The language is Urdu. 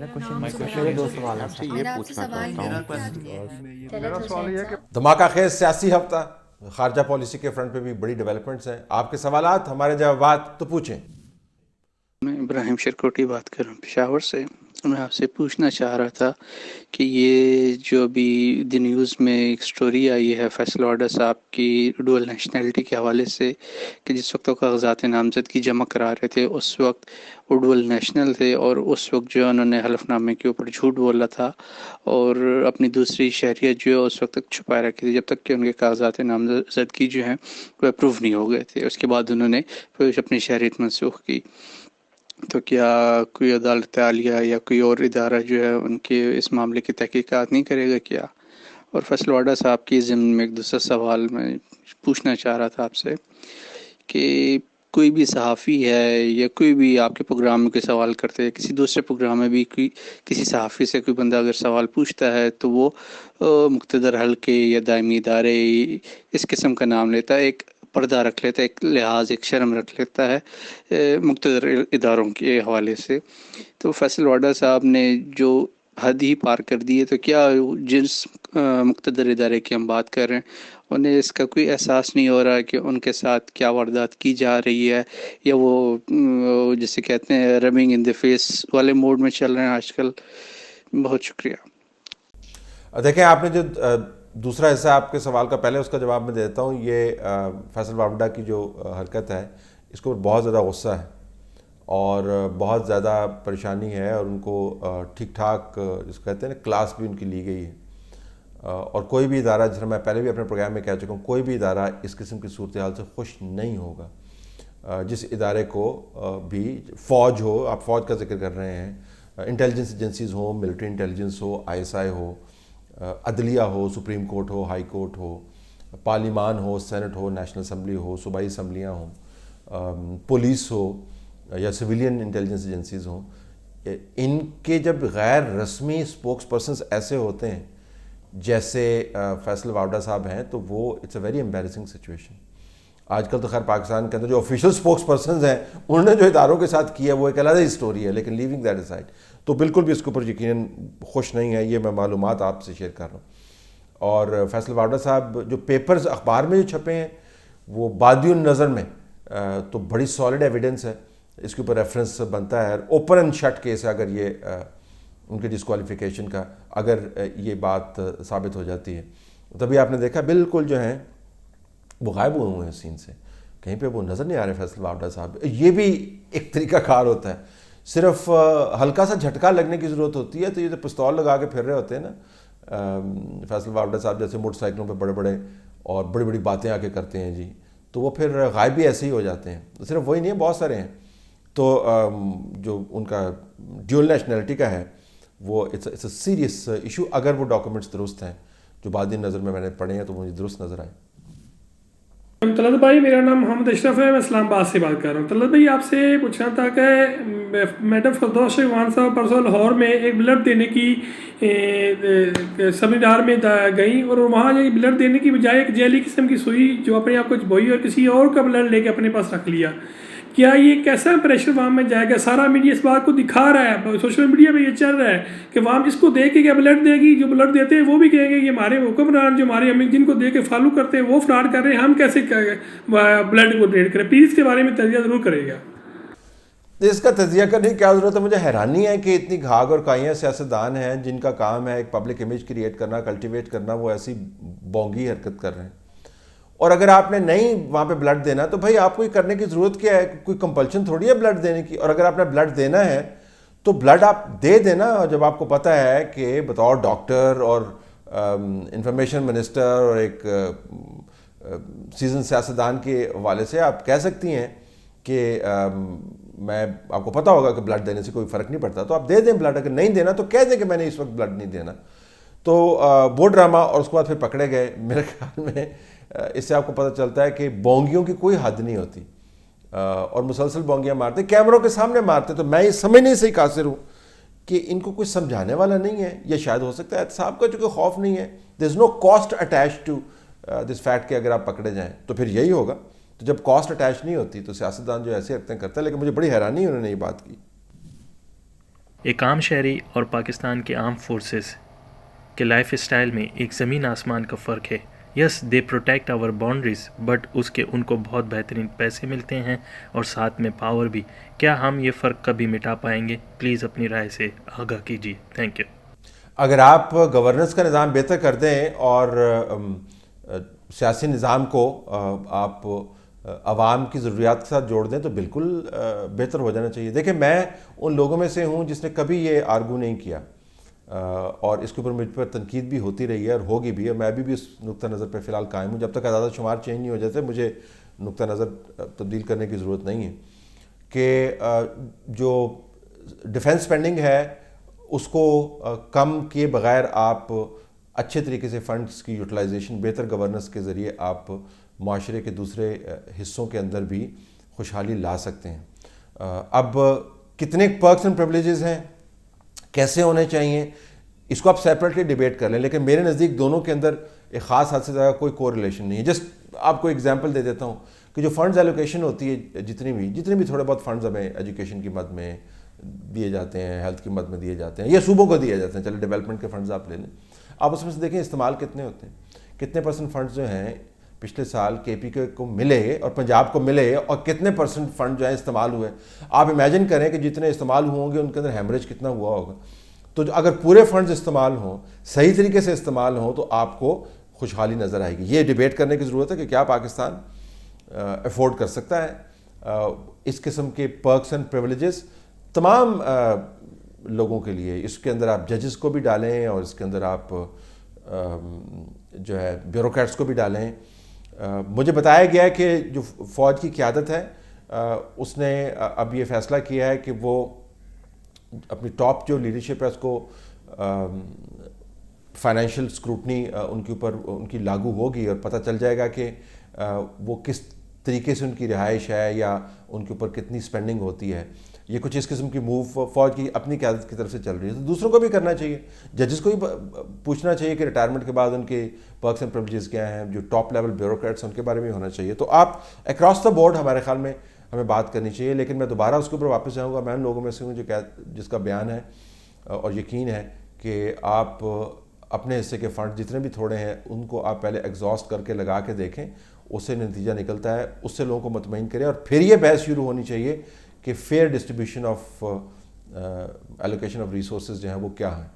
میرے دو سوال ہیں آپ سے سر. یہ میرا آپ سے پوچھنا سوال چاہتا یہ ہوں ہے کہ میرا سوال یہ ہے کہ دھماکہ خیز سیاسی ہفتہ، خارجہ پالیسی کے فرنٹ پہ بھی بڑی ڈیولپمنٹس ہیں. آپ کے سوالات، ہمارے جوابات تو پوچھیں. میں ابراہیم شرکوٹی بات کر رہا ہوں پشاور سے. میں آپ سے پوچھنا چاہ رہا تھا کہ یہ جو ابھی دی نیوز میں ایک سٹوری آئی ہے فیصل واڈا صاحب کی ڈوئل نیشنلٹی کے حوالے سے، کہ جس وقت وہ کاغذات نامزدگی جمع کرا رہے تھے اس وقت وہ ڈوئل نیشنل تھے، اور اس وقت جو انہوں نے حلف نامے کے اوپر جھوٹ بولا تھا اور اپنی دوسری شہریت جو ہے اس وقت تک چھپائے رکھی تھی جب تک کہ ان کے کاغذات نامزدگی جو ہیں وہ اپروو نہیں ہو گئے تھے. اس کے بعد انہوں نے پھر اپنی شہریت منسوخ کی. تو کیا کوئی عدالت عالیہ یا کوئی اور ادارہ جو ہے ان کے اس معاملے کی تحقیقات نہیں کرے گا کیا؟ اور فیصل واڈا صاحب کی ضمن میں ایک دوسرا سوال میں پوچھنا چاہ رہا تھا آپ سے کہ کوئی بھی صحافی ہے یا کوئی بھی آپ کے پروگرام میں کوئی سوال کرتے ہیں، کسی دوسرے پروگرام میں بھی کسی صحافی سے کوئی بندہ اگر سوال پوچھتا ہے تو وہ مقتدر حلقے یا دائمی ادارے اس قسم کا نام لیتا ہے، ایک پردہ رکھ لیتا ہے، ایک لحاظ ایک شرم رکھ لیتا ہے مقتدر اداروں کے حوالے سے. تو فیصل واڈا صاحب نے جو حد ہی پار کر دی ہے، تو کیا جس مقتدر ادارے کی ہم بات کر رہے ہیں انہیں اس کا کوئی احساس نہیں ہو رہا کہ ان کے ساتھ کیا واردات کی جا رہی ہے، یا وہ جسے کہتے ہیں ربنگ ان دی فیس والے موڈ میں چل رہے ہیں آج کل؟ بہت شکریہ. دیکھیں، آپ نے جو دوسرا حصہ آپ کے سوال کا پہلے اس کا جواب میں دیتا ہوں. یہ فیصل واڈا کی جو حرکت ہے اس کو بہت زیادہ غصہ ہے اور بہت زیادہ پریشانی ہے، اور ان کو ٹھیک ٹھاک جس کو کہتے ہیں نا کلاس بھی ان کی لی گئی ہے. اور کوئی بھی ادارہ، جس طرح میں پہلے بھی اپنے پروگرام میں کہہ چکا ہوں، کوئی بھی ادارہ اس قسم کی صورتحال سے خوش نہیں ہوگا. جس ادارے کو بھی فوج ہو، آپ فوج کا ذکر کر رہے ہیں، انٹیلیجنس ایجنسیز ہوں، ملٹری انٹیلیجنس ہو، ISI ہو، عدلیہ ہو، سپریم کورٹ ہو، ہائی کورٹ ہو، پارلیمان ہو، سینٹ ہو، نیشنل اسمبلی ہو، صوبائی اسمبلیاں ہوں، پولیس ہو یا سویلین انٹیلیجنس ایجنسیز ہوں، ان کے جب غیر رسمی اسپوکس پرسنز ایسے ہوتے ہیں جیسے فیصل واڈا صاحب ہیں، تو وہ it's a very embarrassing situation. آج کل تو خیر پاکستان کے اندر جو آفیشیل اسپوکس پرسنز ہیں انہوں نے جو اداروں کے ساتھ کیا وہ ایک علیحدہ اسٹوری ہے، لیکن لیونگ دیٹ اسائڈ تو بالکل بھی اس کے اوپر یقیناً خوش نہیں ہے. یہ میں معلومات آپ سے شیئر کر رہا ہوں. اور فیصل واڈا صاحب جو پیپرز اخبار میں جو چھپے ہیں وہ بادی النظر میں تو بڑی سالڈ ایویڈنس ہے، اس کے اوپر ریفرنس بنتا ہے. اوپن اینڈ شٹ کیس ہے اگر یہ ان کے ڈسکوالیفیکیشن کا اگر یہ بات ثابت ہو جاتی ہے. تبھی آپ نے دیکھا بالکل جو ہیں وہ غائب ہوئے ہیں سین سے، کہیں پہ وہ نظر نہیں آ رہے فیصل واڈا صاحب. یہ بھی ایک طریقہ کار ہوتا ہے، صرف ہلکا سا جھٹکا لگنے کی ضرورت ہوتی ہے. تو یہ تو پستول لگا کے پھر رہے ہوتے ہیں نا فیصل واڈا صاحب جیسے موٹر سائیکلوں پہ بڑے بڑے اور بڑی بڑی باتیں آ کے کرتے ہیں جی، تو وہ پھر غائب بھی ایسے ہی ہو جاتے ہیں. صرف وہی نہیں ہے، بہت سارے ہیں. تو جو ان کا ڈیول نیشنلٹی کا ہے وہ اٹس اے سیریس ایشو. اگر وہ ڈاکومنٹس درست ہیں جو بعد نظر میں نے پڑھے ہیں تو مجھے درست نظر آئے. طلعت بھائی، میرا نام محمد اشرف ہے، میں اسلام آباد سے بات کر رہا ہوں. طلعت بھائی، آپ سے پوچھنا تھا کہ میڈم فردوس شہوان صاحب پرسوں لاہور میں ایک بلڈ دینے کی سمجھدار میں گئیں، اور وہاں یہ بلڈ دینے کی بجائے ایک جیلی قسم کی سوئی جو اپنے آپ کو بوئی اور کسی اور کا بلڈ لے کے اپنے پاس رکھ لیا. کیا یہ کیسا پریشر وہاں میں جائے گا؟ سارا میڈیا اس بات کو دکھا رہا ہے، سوشل میڈیا پہ یہ چل رہا ہے کہ وہاں اس کو دے کے کیا بلڈ دے گی، جو بلڈ دیتے ہیں وہ بھی کہیں گے یہ ہمارے حکمران جو ہمارے امیر جن کو دے کے فالو کرتے ہیں وہ فراڈ کر رہے ہیں، ہم کیسے بلڈ کو ڈونیٹ کریں؟ پلیز اس کے بارے میں تجزیہ ضرور کرے گا. اس کا تجزیہ کرنے کی کیا ضرورت ہے؟ مجھے حیرانی ہے کہ اتنی گھاگ اور کائیاں سیاستدان ہیں جن کا کام ہے ایک پبلک امیج کریٹ کرنا، کلٹیویٹ کرنا، وہ ایسی بونگی حرکت کر رہے ہیں. اور اگر آپ نے نہیں وہاں پہ بلڈ دینا تو بھائی آپ کو یہ کرنے کی ضرورت کیا ہے؟ کوئی کمپلشن تھوڑی ہے بلڈ دینے کی. اور اگر آپ نے بلڈ دینا ہے تو بلڈ آپ دے دینا جب آپ کو پتہ ہے کہ بطور ڈاکٹر اور انفارمیشن منسٹر اور ایک سیزن سیاستدان کے حوالے سے آپ کہہ سکتی ہیں کہ میں آپ کو پتہ ہوگا کہ بلڈ دینے سے کوئی فرق نہیں پڑتا تو آپ دے دیں بلڈ. اگر نہیں دینا تو کہہ دیں کہ میں نے اس وقت بلڈ نہیں دینا. تو وہ ڈرامہ اور اس کے بعد پھر پکڑے گئے. میرے خیال میں اس سے آپ کو پتہ چلتا ہے کہ بونگیوں کی کوئی حد نہیں ہوتی اور مسلسل بونگیاں مارتے، کیمروں کے سامنے مارتے. تو میں یہ سمجھنے سے ہی قاصر ہوں کہ ان کو کوئی سمجھانے والا نہیں ہے. یہ شاید ہو سکتا ہے احتساب کا چونکہ خوف نہیں ہے. There is no cost attached to this fact کہ اگر آپ پکڑے جائیں تو پھر یہی ہوگا. تو جب کاسٹ اٹیچ نہیں ہوتی تو سیاستدان جو ایسے حرکتیں کرتا ہے. لیکن مجھے بڑی حیرانی انہوں نے یہ بات کی. ایک عام شہری اور پاکستان کے آرم فورسز کے لائف اسٹائل میں ایک زمین آسمان کا فرق ہے. Yes they protect our boundaries but اس کے ان کو بہت بہترین پیسے ملتے ہیں اور ساتھ میں پاور بھی. کیا ہم یہ فرق کبھی مٹا پائیں گے؟ پلیز اپنی رائے سے آگاہ کیجیے. Thank you. اگر آپ گورننس کا نظام بہتر کر دیں اور سیاسی نظام کو آپ عوام کی ضروریات کے ساتھ جوڑ دیں تو بالکل بہتر ہو جانا چاہیے. دیکھیں میں ان لوگوں میں سے ہوں جس نے کبھی یہ آرگو نہیں کیا اور اس کے اوپر مجھ پر تنقید بھی ہوتی رہی ہے اور ہوگی بھی, اور میں ابھی بھی اس نقطہ نظر پہ فی الحال قائم ہوں. جب تک اعداد شمار چینج نہیں ہو جاتے مجھے نقطہ نظر تبدیل کرنے کی ضرورت نہیں ہے کہ جو ڈیفنس اسپینڈنگ ہے اس کو کم کیے بغیر آپ اچھے طریقے سے فنڈز کی یوٹیلائزیشن بہتر گورننس کے ذریعے آپ معاشرے کے دوسرے حصوں کے اندر بھی خوشحالی لا سکتے ہیں. اب کتنے پرکس اینڈ پریولیجز ہیں, کیسے ہونے چاہیے, اس کو آپ سیپریٹلی ڈیبیٹ کر لیں, لیکن میرے نزدیک دونوں کے اندر ایک خاص حد سے زیادہ کوئی کو ریلیشن نہیں ہے. جسٹ آپ کو ایگزامپل دے دیتا ہوں کہ جو فنڈز ایلوکیشن ہوتی ہے, جتنی بھی تھوڑے بہت فنڈز ہمیں ایجوکیشن کی مد میں دیے جاتے ہیں, ہیلتھ کی مد میں دیے جاتے ہیں, یا صوبوں کو دیے جاتے ہیں, چلے ڈیولپمنٹ کے فنڈز آپ لے لیں, آپ اس میں سے دیکھیں استعمال کتنے ہوتے ہیں, کتنے پرسنٹ فنڈز جو ہیں پچھلے سال کے پی کے کو ملے اور پنجاب کو ملے, اور کتنے پرسنٹ فنڈ جو ہیں استعمال ہوئے. آپ امیجن کریں کہ جتنے استعمال ہوں گے ان کے اندر ہیمریج کتنا ہوا ہوگا. تو اگر پورے فنڈز استعمال ہوں, صحیح طریقے سے استعمال ہوں, تو آپ کو خوشحالی نظر آئے گی. یہ ڈیبیٹ کرنے کی ضرورت ہے کہ کیا پاکستان افورڈ کر سکتا ہے اس قسم کے پرکس اینڈ پریولیجز تمام لوگوں کے لیے. اس کے اندر آپ ججز کو بھی ڈالیں اور اس کے اندر آپ جو ہے بیوروکریٹس کو بھی ڈالیں. مجھے بتایا گیا ہے کہ جو فوج کی قیادت ہے اس نے اب یہ فیصلہ کیا ہے کہ وہ اپنی ٹاپ جو لیڈرشپ ہے اس کو فائنینشیل اسکروٹنی ان کے اوپر ان کی لاگو ہوگی اور پتہ چل جائے گا کہ وہ کس طریقے سے ان کی رہائش ہے یا ان کے اوپر کتنی اسپینڈنگ ہوتی ہے. یہ کچھ اس قسم کی موو فوج کی اپنی قیادت کی طرف سے چل رہی ہے. تو دوسروں کو بھی کرنا چاہیے, ججز کو بھی پوچھنا چاہیے کہ ریٹائرمنٹ کے بعد ان کے پرکس اینڈ پریولیجز کیا ہیں. جو ٹاپ لیول بیوروکریٹس ہیں ان کے بارے میں ہونا چاہیے. تو آپ اکراس دا بورڈ ہمارے خیال میں ہمیں بات کرنی چاہیے. لیکن میں دوبارہ اس کے اوپر واپس جاؤں گا, میں ان لوگوں میں سے ہوں جس کا بیان ہے اور یقین ہے کہ آپ اپنے حصے کے فنڈ جتنے بھی تھوڑے ہیں ان کو آپ پہلے ایگزاسٹ کر کے لگا کے دیکھیں, اس سے نتیجہ نکلتا ہے, اس سے لوگوں کو مطمئن کریں, اور پھر یہ بحث شروع ہونی چاہیے کہ fair distribution of allocation of resources جو ہیں وہ کیا ہیں.